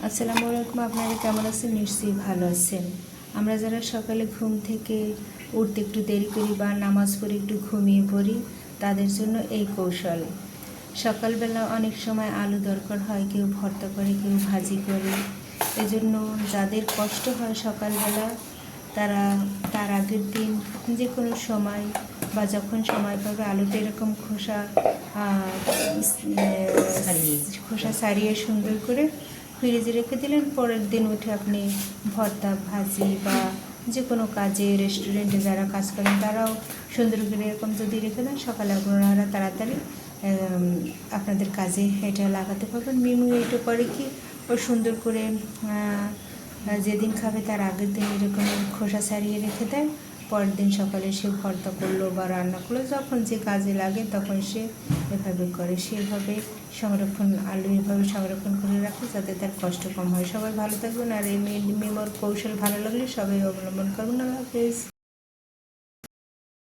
আসসালামু আলাইকুম। আপনারা কেমন আছেন? নিশ্চয়ই ভালো আছেন। আমরা যারা সকালে ঘুম থেকে উঠতে একটু দেরি করি বা নামাজ পড়ে একটু ঘুমিয়ে পড়ি, তাদের জন্য এই কৌশল। সকালবেলা অনেক সময় আলু দরকার হয়, কেউ ভর্তা করে, কেউ ভাজি করে। এজন্য যাদের কষ্ট হয় সকালবেলা, তারা তার আগের দিন যে কোনো সময় বা যখন সময় পাবে আলুটা এরকম খোসা ছাড়িয়ে সুন্দর করে ফ্রিজে রেখে দিলেন। পরের দিন উঠে আপনি ভর্তা, ভাজি বা যে কোনো কাজে, রেস্টুরেন্টে যারা কাজ করেন তারাও সুন্দর করে এরকম যদি রেখে দেন, সকালে আপনারা তাড়াতাড়ি আপনাদের কাজে এটা লাগাতে পারবেন। মিমু এটা করে কি, ও সুন্দর করে যেদিন খাবে তার আগের দিন এরকম খোসা ছাড়িয়ে রেখে দেয়। পরের দিন সকালে সে ভর্তা করলো বা রান্না করলো, যখন যে কাজে লাগে তখন সে এভাবে করে। সেভাবে আলু এভাবে সংরক্ষণ করে রাখে যাতে তার কষ্ট কম হয়। সবাই ভালো থাকবেন। আর এই মেমোর কৌশল ভালো লাগলে সবাই অবলম্বন করবেন। আল্লাহ হাফেজ।